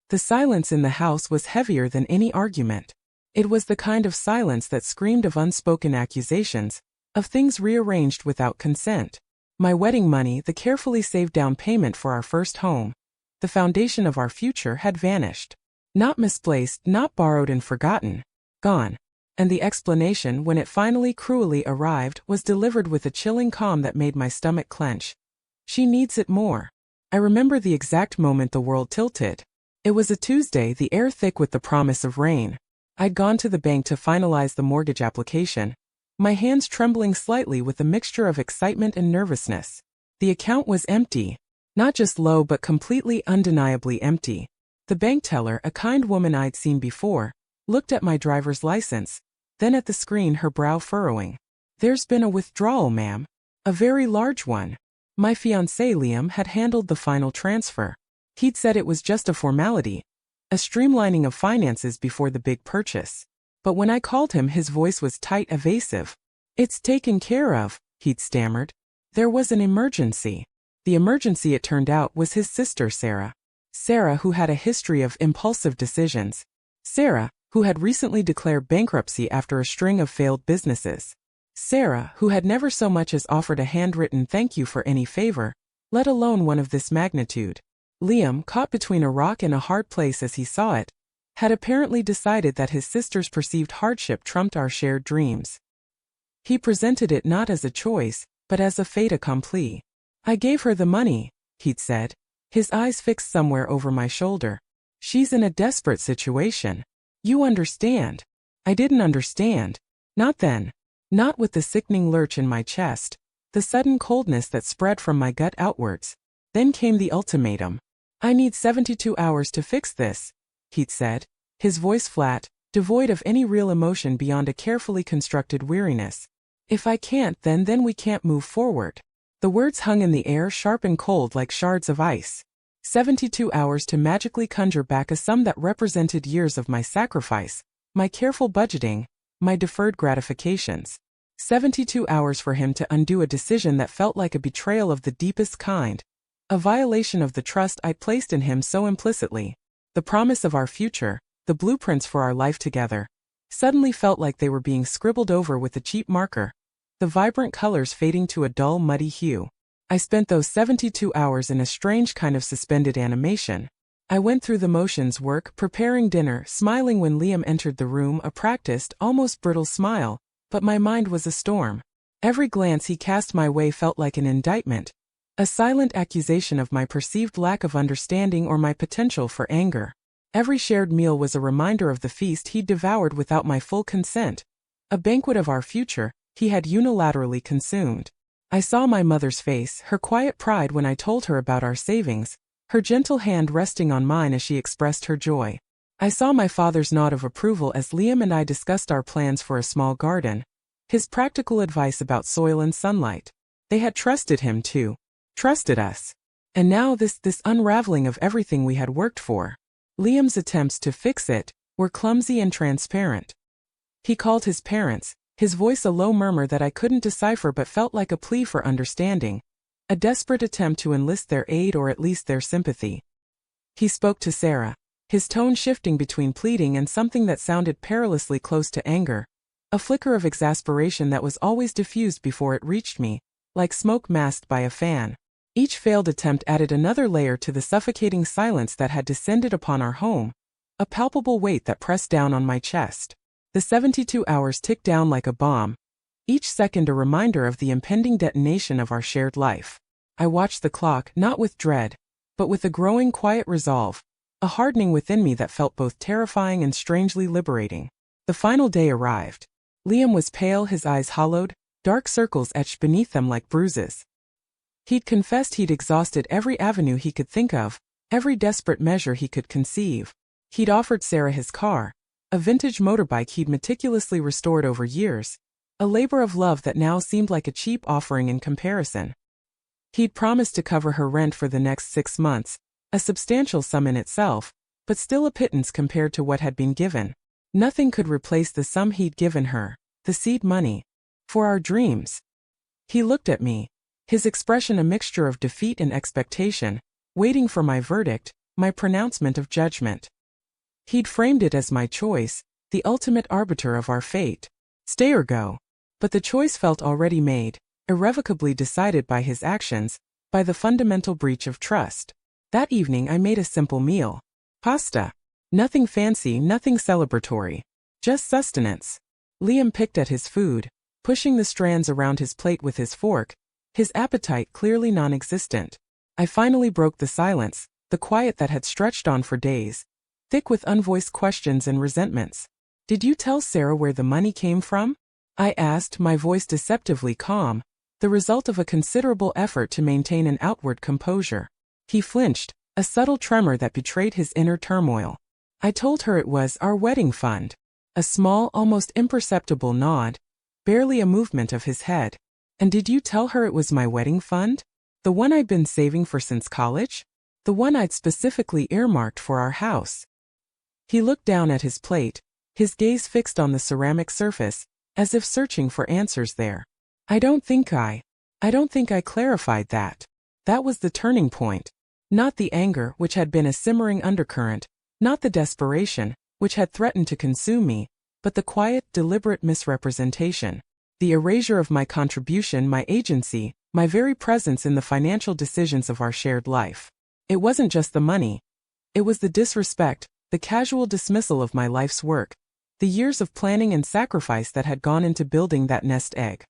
The silence in the house was heavier than any argument. It was the kind of silence that screamed of unspoken accusations, of things rearranged without consent. My wedding money, the carefully saved down payment for our first home, the foundation of our future, had vanished. Not misplaced, not borrowed and forgotten. Gone. And the explanation, when it finally cruelly arrived, was delivered with a chilling calm that made my stomach clench. She needs it more. I remember the exact moment the world tilted. It was a Tuesday, the air thick with the promise of rain. I'd gone to the bank to finalize the mortgage application, my hands trembling slightly with a mixture of excitement and nervousness. The account was empty. Not just low but completely undeniably empty. The bank teller, a kind woman I'd seen before, looked at my driver's license, then at the screen, her brow furrowing. "There's been a withdrawal, ma'am. A very large one." My fiancé Liam had handled the final transfer. He'd said it was just a formality, a streamlining of finances before the big purchase. But when I called him, his voice was tight, evasive. "It's taken care of," he'd stammered. "There was an emergency." The emergency, it turned out, was his sister Sarah. Sarah, who had a history of impulsive decisions. Sarah, who had recently declared bankruptcy after a string of failed businesses. Sarah, who had never so much as offered a handwritten thank you for any favor, let alone one of this magnitude. Liam, caught between a rock and a hard place as he saw it, had apparently decided that his sister's perceived hardship trumped our shared dreams. He presented it not as a choice, but as a fait accompli. "I gave her the money," he'd said, his eyes fixed somewhere over my shoulder. "She's in a desperate situation. You understand." I didn't understand. Not then. Not with the sickening lurch in my chest, the sudden coldness that spread from my gut outwards. Then came the ultimatum. "I need 72 hours to fix this," he'd said, his voice flat, devoid of any real emotion beyond a carefully constructed weariness. "If I can't, then we can't move forward." The words hung in the air, sharp and cold like shards of ice. 72 hours to magically conjure back a sum that represented years of my sacrifice, my careful budgeting, my deferred gratifications. 72 hours for him to undo a decision that felt like a betrayal of the deepest kind, a violation of the trust I'd placed in him so implicitly. The promise of our future, the blueprints for our life together, suddenly felt like they were being scribbled over with a cheap marker, the vibrant colors fading to a dull, muddy hue. I spent those 72 hours in a strange kind of suspended animation. I went through the motions: work, preparing dinner, smiling when Liam entered the room, a practiced, almost brittle smile, but my mind was a storm. Every glance he cast my way felt like an indictment, a silent accusation of my perceived lack of understanding or my potential for anger. Every shared meal was a reminder of the feast he'd devoured without my full consent, a banquet of our future he had unilaterally consumed. I saw my mother's face, her quiet pride when I told her about our savings, her gentle hand resting on mine as she expressed her joy. I saw my father's nod of approval as Liam and I discussed our plans for a small garden, his practical advice about soil and sunlight. They had trusted him too. Trusted us. And now this unraveling of everything we had worked for. Liam's attempts to fix it were clumsy and transparent. He called his parents, his voice a low murmur that I couldn't decipher but felt like a plea for understanding, a desperate attempt to enlist their aid or at least their sympathy. He spoke to Sarah, his tone shifting between pleading and something that sounded perilously close to anger, a flicker of exasperation that was always diffused before it reached me, like smoke masked by a fan. Each failed attempt added another layer to the suffocating silence that had descended upon our home, a palpable weight that pressed down on my chest. The 72 hours ticked down like a bomb, each second a reminder of the impending detonation of our shared life. I watched the clock, not with dread, but with a growing quiet resolve, a hardening within me that felt both terrifying and strangely liberating. The final day arrived. Liam was pale, his eyes hollowed, dark circles etched beneath them like bruises. He'd confessed he'd exhausted every avenue he could think of, every desperate measure he could conceive. He'd offered Sarah his car, a vintage motorbike he'd meticulously restored over years, a labor of love that now seemed like a cheap offering in comparison. He'd promised to cover her rent for the next 6 months, a substantial sum in itself, but still a pittance compared to what had been given. Nothing could replace the sum he'd given her, the seed money, for our dreams. He looked at me, his expression a mixture of defeat and expectation, waiting for my verdict, my pronouncement of judgment. He'd framed it as my choice, the ultimate arbiter of our fate. Stay or go. But the choice felt already made, irrevocably decided by his actions, by the fundamental breach of trust. That evening I made a simple meal. Pasta. Nothing fancy, nothing celebratory. Just sustenance. Liam picked at his food, pushing the strands around his plate with his fork, his appetite clearly non-existent. I finally broke the silence, the quiet that had stretched on for days, thick with unvoiced questions and resentments. Did you tell Sarah where the money came from? I asked, my voice deceptively calm, the result of a considerable effort to maintain an outward composure. He flinched, a subtle tremor that betrayed his inner turmoil. I told her it was our wedding fund. A small, almost imperceptible nod, barely a movement of his head. And did you tell her it was my wedding fund? The one I'd been saving for since college? The one I'd specifically earmarked for our house? He looked down at his plate, his gaze fixed on the ceramic surface, as if searching for answers there. I don't think I clarified that. That was the turning point. Not the anger, which had been a simmering undercurrent, not the desperation, which had threatened to consume me, but the quiet, deliberate misrepresentation. The erasure of my contribution, my agency, my very presence in the financial decisions of our shared life. It wasn't just the money. It was the disrespect, the casual dismissal of my life's work, the years of planning and sacrifice that had gone into building that nest egg.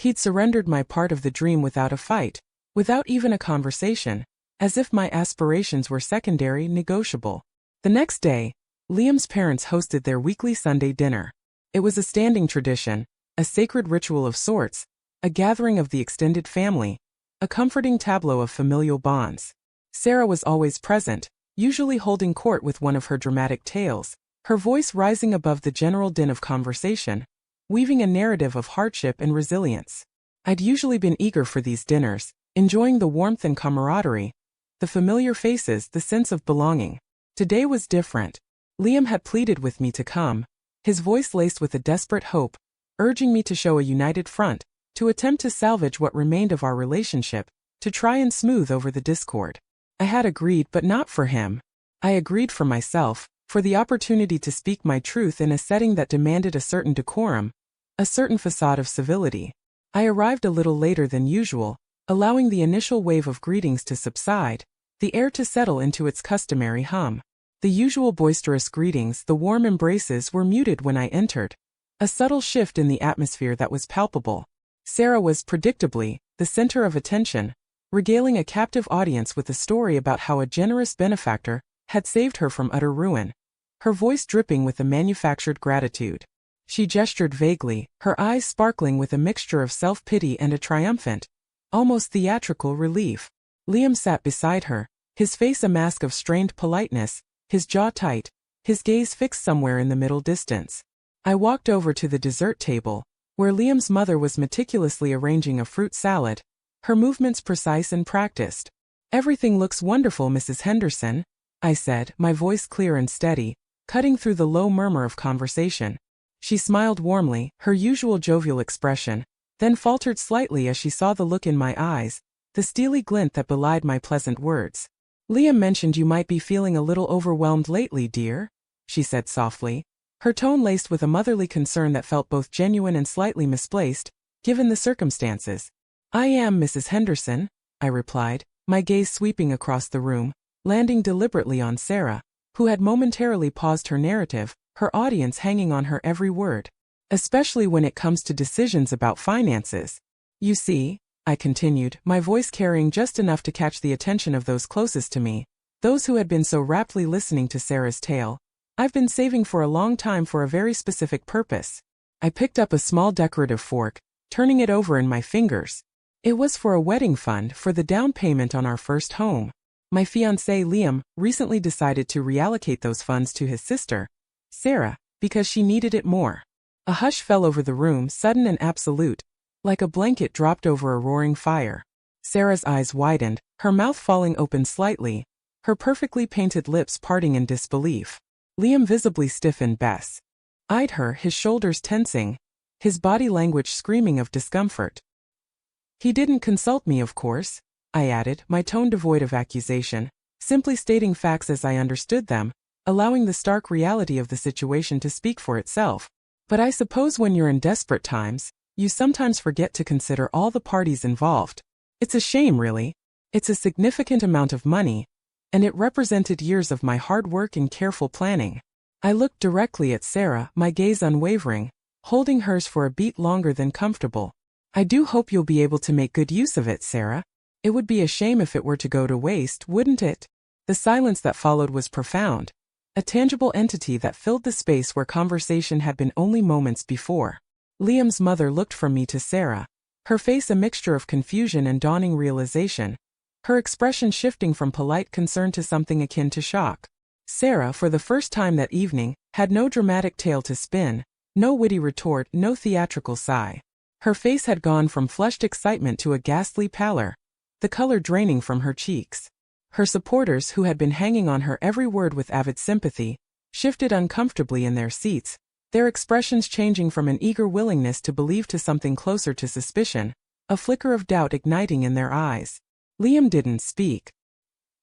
He'd surrendered my part of the dream without a fight, without even a conversation, as if my aspirations were secondary, negotiable. The next day, Liam's parents hosted their weekly Sunday dinner. It was a standing tradition, a sacred ritual of sorts, a gathering of the extended family, a comforting tableau of familial bonds. Sarah was always present, usually holding court with one of her dramatic tales, her voice rising above the general din of conversation, weaving a narrative of hardship and resilience. I'd usually been eager for these dinners, enjoying the warmth and camaraderie, the familiar faces, the sense of belonging. Today was different. Liam had pleaded with me to come, his voice laced with a desperate hope, urging me to show a united front, to attempt to salvage what remained of our relationship, to try and smooth over the discord. I had agreed, but not for him. I agreed for myself, for the opportunity to speak my truth in a setting that demanded a certain decorum, a certain facade of civility. I arrived a little later than usual, allowing the initial wave of greetings to subside, the air to settle into its customary hum. The usual boisterous greetings, the warm embraces were muted when I entered, a subtle shift in the atmosphere that was palpable. Sarah was, predictably, the center of attention, regaling a captive audience with a story about how a generous benefactor had saved her from utter ruin, her voice dripping with a manufactured gratitude. She gestured vaguely, her eyes sparkling with a mixture of self-pity and a triumphant, almost theatrical relief. Liam sat beside her, his face a mask of strained politeness, his jaw tight, his gaze fixed somewhere in the middle distance. I walked over to the dessert table, where Liam's mother was meticulously arranging a fruit salad, her movements precise and practiced. "Everything looks wonderful, Mrs. Henderson," I said, my voice clear and steady, cutting through the low murmur of conversation. She smiled warmly, her usual jovial expression, then faltered slightly as she saw the look in my eyes, the steely glint that belied my pleasant words. "Liam mentioned you might be feeling a little overwhelmed lately, dear," she said softly, her tone laced with a motherly concern that felt both genuine and slightly misplaced, given the circumstances. "I am, Mrs. Henderson," I replied, my gaze sweeping across the room, landing deliberately on Sarah, who had momentarily paused her narrative, her audience hanging on her every word. "Especially when it comes to decisions about finances. You see," I continued, my voice carrying just enough to catch the attention of those closest to me, those who had been so raptly listening to Sarah's tale, "I've been saving for a long time for a very specific purpose." I picked up a small decorative fork, turning it over in my fingers. It was for a wedding fund, for the down payment on our first home. My fiancé Liam recently decided to reallocate those funds to his sister, Sarah, because she needed it more. A hush fell over the room, sudden and absolute, like a blanket dropped over a roaring fire. Sarah's eyes widened, her mouth falling open slightly, her perfectly painted lips parting in disbelief. Liam visibly stiffened, eyed her, his shoulders tensing, his body language screaming of discomfort. "He didn't consult me, of course," I added, my tone devoid of accusation, simply stating facts as I understood them, allowing the stark reality of the situation to speak for itself. But I suppose when you're in desperate times, you sometimes forget to consider all the parties involved. It's a shame, really. It's a significant amount of money, and it represented years of my hard work and careful planning. I looked directly at Sarah, my gaze unwavering, holding hers for a beat longer than comfortable. I do hope you'll be able to make good use of it, Sarah. It would be a shame if it were to go to waste, wouldn't it? The silence that followed was profound, a tangible entity that filled the space where conversation had been only moments before. Liam's mother looked from me to Sarah, her face a mixture of confusion and dawning realization, her expression shifting from polite concern to something akin to shock. Sarah, for the first time that evening, had no dramatic tale to spin, no witty retort, no theatrical sigh. Her face had gone from flushed excitement to a ghastly pallor, the color draining from her cheeks. Her supporters, who had been hanging on her every word with avid sympathy, shifted uncomfortably in their seats, their expressions changing from an eager willingness to believe to something closer to suspicion, a flicker of doubt igniting in their eyes. Liam didn't speak.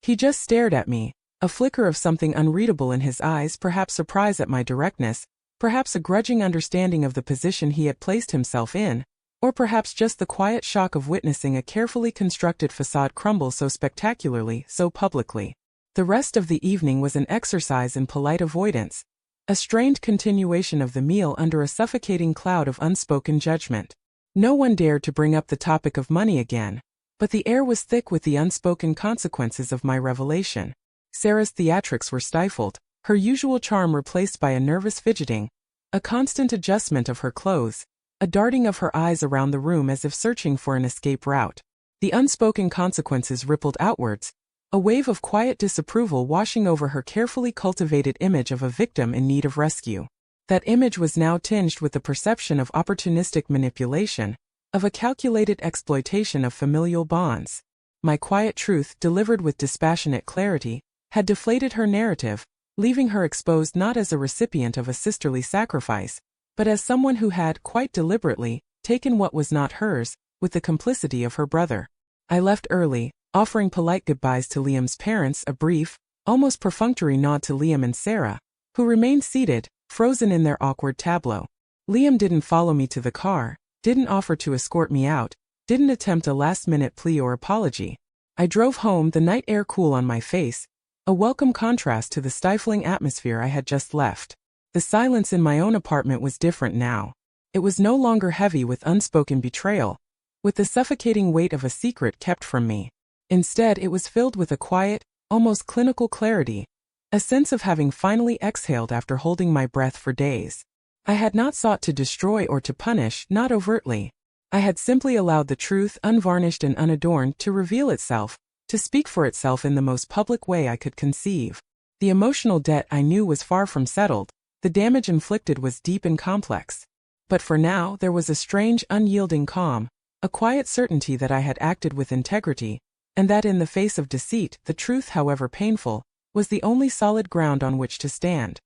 He just stared at me, a flicker of something unreadable in his eyes, perhaps surprise at my directness, perhaps a grudging understanding of the position he had placed himself in, or perhaps just the quiet shock of witnessing a carefully constructed facade crumble so spectacularly, so publicly. The rest of the evening was an exercise in polite avoidance, a strained continuation of the meal under a suffocating cloud of unspoken judgment. No one dared to bring up the topic of money again, but the air was thick with the unspoken consequences of my revelation. Sarah's theatrics were stifled, her usual charm replaced by a nervous fidgeting, a constant adjustment of her clothes, a darting of her eyes around the room as if searching for an escape route. The unspoken consequences rippled outwards, a wave of quiet disapproval washing over her carefully cultivated image of a victim in need of rescue. That image was now tinged with the perception of opportunistic manipulation, of a calculated exploitation of familial bonds. My quiet truth, delivered with dispassionate clarity, had deflated her narrative, leaving her exposed not as a recipient of a sisterly sacrifice, but as someone who had, quite deliberately, taken what was not hers, with the complicity of her brother. I left early, offering polite goodbyes to Liam's parents, a brief, almost perfunctory nod to Liam and Sarah, who remained seated, frozen in their awkward tableau. Liam didn't follow me to the car, didn't offer to escort me out, didn't attempt a last-minute plea or apology. I drove home, the night air cool on my face, a welcome contrast to the stifling atmosphere I had just left. The silence in my own apartment was different now. It was no longer heavy with unspoken betrayal, with the suffocating weight of a secret kept from me. Instead, it was filled with a quiet, almost clinical clarity, a sense of having finally exhaled after holding my breath for days. I had not sought to destroy or to punish, not overtly. I had simply allowed the truth, unvarnished and unadorned, to reveal itself, to speak for itself in the most public way I could conceive. The emotional debt I knew was far from settled, the damage inflicted was deep and complex. But for now there was a strange, unyielding calm, a quiet certainty that I had acted with integrity, and that in the face of deceit, the truth, however painful, was the only solid ground on which to stand.